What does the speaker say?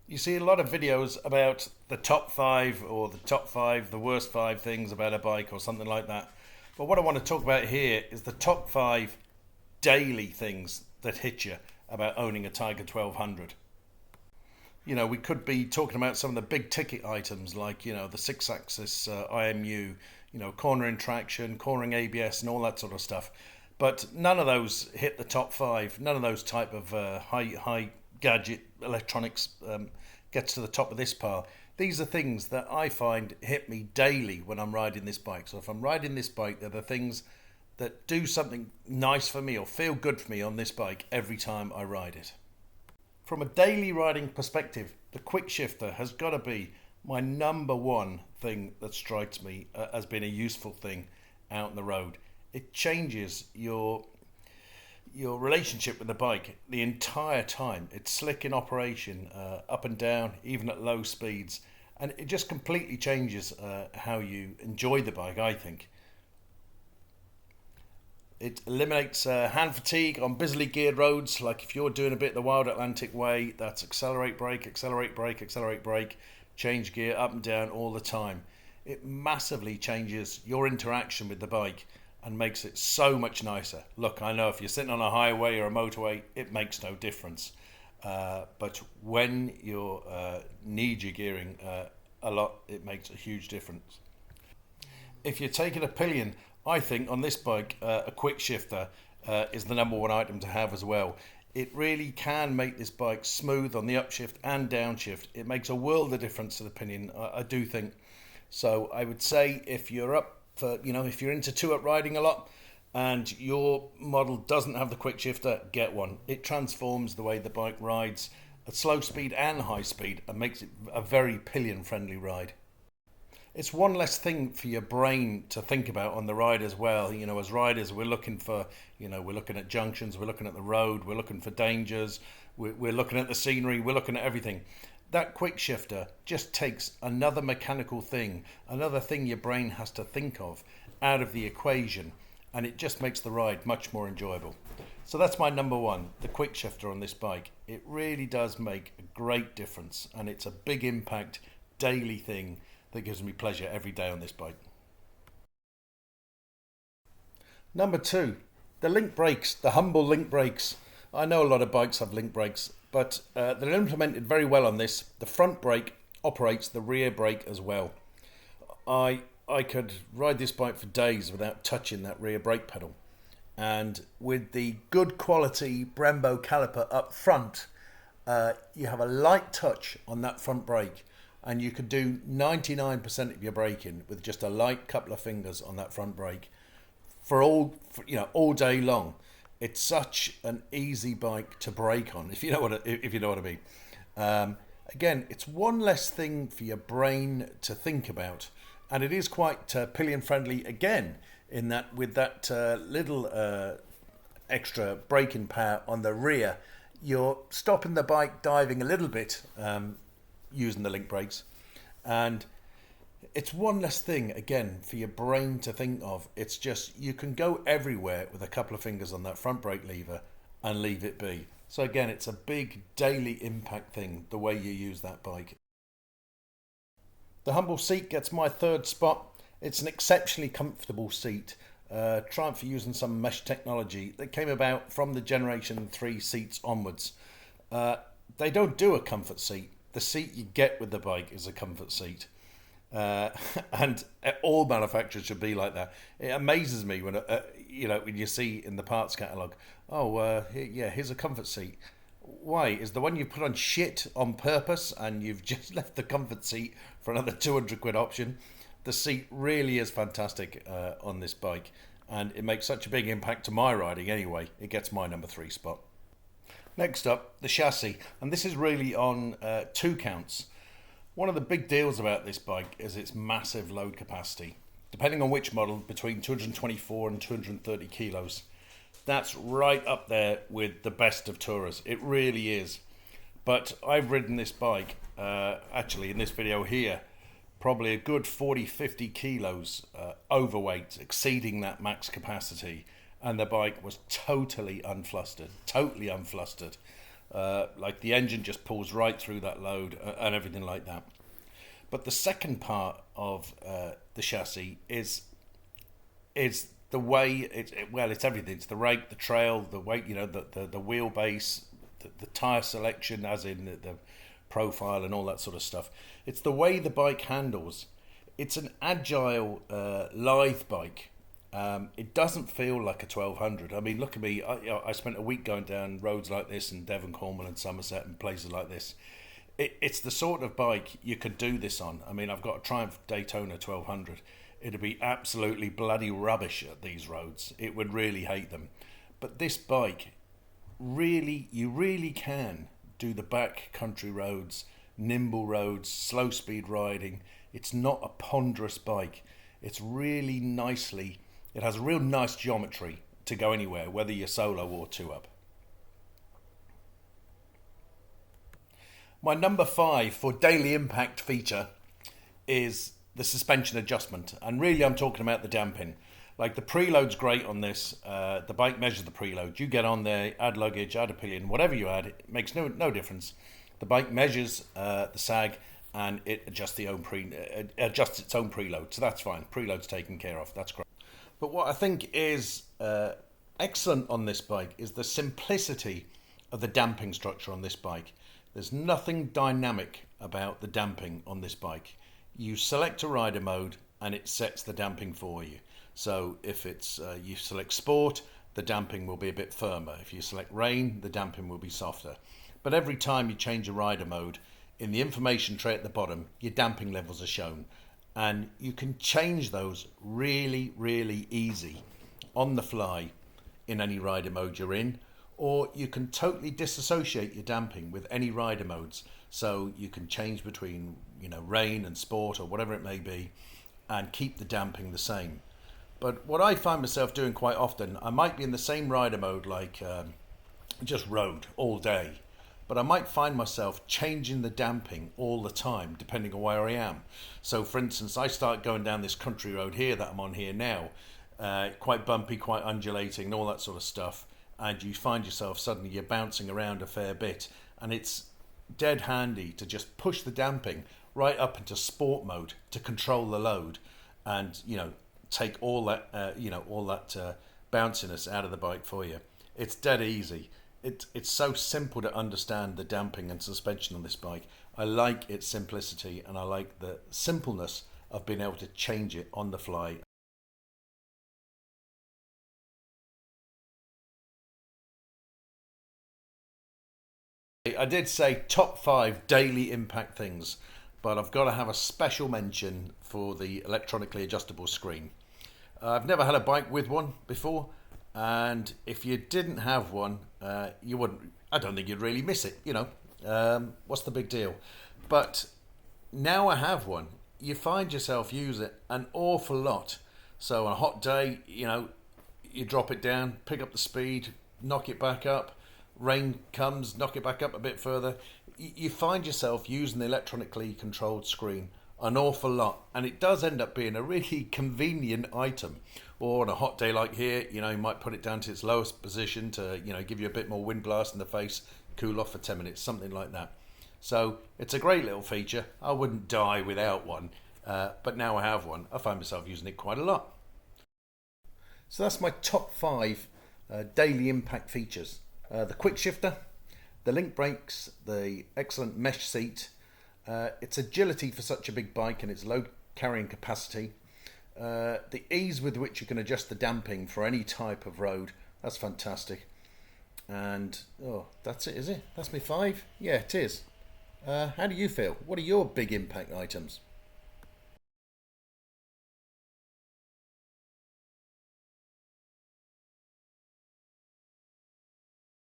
You see a lot of videos about the top five or the worst five things about a bike or something like that. But what I want to talk about here is the top five daily things that hit you about owning a Tiger 1200. You know, we could be talking about some of the big ticket items like, the six axis IMU, cornering traction, cornering ABS, and all that sort of stuff. But none of those hit the top five. None of those type of high gadget electronics gets to the top of this pile. These are things that I find hit me daily when I'm riding this bike. So if I'm riding this bike, they're the things that do something nice for me or feel good for me on this bike every time I ride it. From a daily riding perspective, the quick shifter has got to be my number one thing that strikes me as being a useful thing out on the road. It changes your relationship with the bike the entire time. It's slick in operation, up and down, even at low speeds, and it just completely changes how you enjoy the bike, I think. It eliminates hand fatigue on busily geared roads. Like if you're doing a bit the Wild Atlantic way, that's accelerate, brake, accelerate, brake, accelerate, brake, change gear up and down all the time. It massively changes your interaction with the bike and makes it so much nicer. Look, I know if you're sitting on a highway or a motorway, it makes no difference. But when you need your gearing a lot, it makes a huge difference. If you're taking a pillion, I think on this bike, a quick shifter is the number one item to have as well. It really can make this bike smooth on the upshift and downshift. It makes a world of difference to the pinion, I do think. So I would say if you're up for, if you're into two-up riding a lot and your model doesn't have the quick shifter, get one. It transforms the way the bike rides at slow speed and high speed and makes it a very pillion-friendly ride. It's one less thing for your brain to think about on the ride as well. As riders, we're looking for, we're looking at junctions, we're looking at the road, we're looking for dangers, we're looking at the scenery, we're looking at everything. That quick shifter just takes another mechanical thing, another thing your brain has to think of out of the equation, and it just makes the ride much more enjoyable. So that's my number one, the quick shifter on this bike. It really does make a great difference, and it's a big impact daily thing that gives me pleasure every day on this bike. Number two, the link brakes, the humble link brakes. I know a lot of bikes have link brakes, but they're implemented very well on this. The front brake operates the rear brake as well. I could ride this bike for days without touching that rear brake pedal. And with the good quality Brembo caliper up front, you have a light touch on that front brake, and you could do 99% of your braking with just a light couple of fingers on that front brake all day long. It's such an easy bike to brake on, if you know what I mean. Again, it's one less thing for your brain to think about, and it is quite pillion friendly again, in that with that little extra braking power on the rear, you're stopping the bike diving a little bit using the link brakes, and it's one less thing again for your brain to think of. It's just you can go everywhere with a couple of fingers on that front brake lever and leave it be. So again, it's a big daily impact thing the way you use that bike. The humble seat gets my third spot. It's an exceptionally comfortable seat. Triumph for using some mesh technology that came about from the Generation 3 seats onwards. They don't do a comfort seat. The seat you get with the bike is a comfort seat. And all manufacturers should be like that. It amazes me when when you see in the parts catalogue, here's a comfort seat. Why? Is the one you put on shit on purpose and you've just left the comfort seat for another 200 quid option? The seat really is fantastic on this bike, and it makes such a big impact to my riding anyway. It gets my number three spot. Next up, the chassis, and this is really on two counts. One of the big deals about this bike is its massive load capacity. Depending on which model, between 224 and 230 kilos. That's right up there with the best of tourers. It really is. But I've ridden this bike, actually in this video here, probably a good 40-50 kilos overweight, exceeding that max capacity. And the bike was totally unflustered. Like the engine just pulls right through that load and everything like that. But the second part of the chassis is the way well, it's everything. It's the rake, the trail, the weight, the wheelbase, the tire selection, as in the profile and all that sort of stuff. It's the way the bike handles. It's an agile, lithe bike. It doesn't feel like a 1200. I mean, look at me. I spent a week going down roads like this in Devon, Cornwall and Somerset and places like this. It's the sort of bike you could do this on. I mean, I've got a Triumph Daytona 1200. It'd be absolutely bloody rubbish at these roads. It would really hate them. But this bike, you really can do the back country roads, nimble roads, slow speed riding. It's not a ponderous bike. It's really nicely, it has a real nice geometry to go anywhere, whether you're solo or two up. My number 5 for daily impact feature is the suspension adjustment. And really I'm talking about the damping. Like the preload's great on this. The bike measures the preload. You get on there, add luggage, add a pillion, whatever you add, it makes no difference. The bike measures the sag and it adjusts adjusts its own preload. So that's fine. Preload's taken care of. That's great. But what I think is excellent on this bike is the simplicity of the damping structure on this bike. There's nothing dynamic about the damping on this bike. You select a rider mode and it sets the damping for you. So if it's you select sport, the damping will be a bit firmer. If you select rain, the damping will be softer. But every time you change a rider mode, in the information tray at the bottom, your damping levels are shown. And you can change those really, really easy on the fly in any rider mode you're in. Or you can totally disassociate your damping with any rider modes. So you can change between, rain and sport or whatever it may be and keep the damping the same. But what I find myself doing quite often, I might be in the same rider mode like just road all day. But I might find myself changing the damping all the time, depending on where I am. So for instance, I start going down this country road here that I'm on here now, quite bumpy, quite undulating and all that sort of stuff. And you find yourself suddenly you're bouncing around a fair bit, and it's dead handy to just push the damping right up into sport mode to control the load, and take all that bounciness out of the bike for you. It's dead easy. It's so simple to understand the damping and suspension on this bike. I like its simplicity and I like the simpleness of being able to change it on the fly. I did say top 5 daily impact things, but I've got to have a special mention for the electronically adjustable screen. I've never had a bike with one before, and if you didn't have one, you wouldn't. I don't think you'd really miss it. What's the big deal? But now I have one. You find yourself use it an awful lot. So on a hot day, you drop it down, pick up the speed, knock it back up. Rain comes, knock it back up a bit further. You find yourself using the electronically controlled screen an awful lot, and it does end up being a really convenient item. Or on a hot day like here, you might put it down to its lowest position to give you a bit more wind blast in the face, cool off for 10 minutes, something like that. So it's a great little feature. I wouldn't die without one, but now I have one, I find myself using it quite a lot. So that's my top 5 daily impact features. The quick shifter, the link brakes, the excellent mesh seat, its agility for such a big bike and its low carrying capacity, the ease with which you can adjust the damping for any type of road, that's fantastic. And that's it, is it? That's my 5? Yeah, it is. How do you feel? What are your big impact items?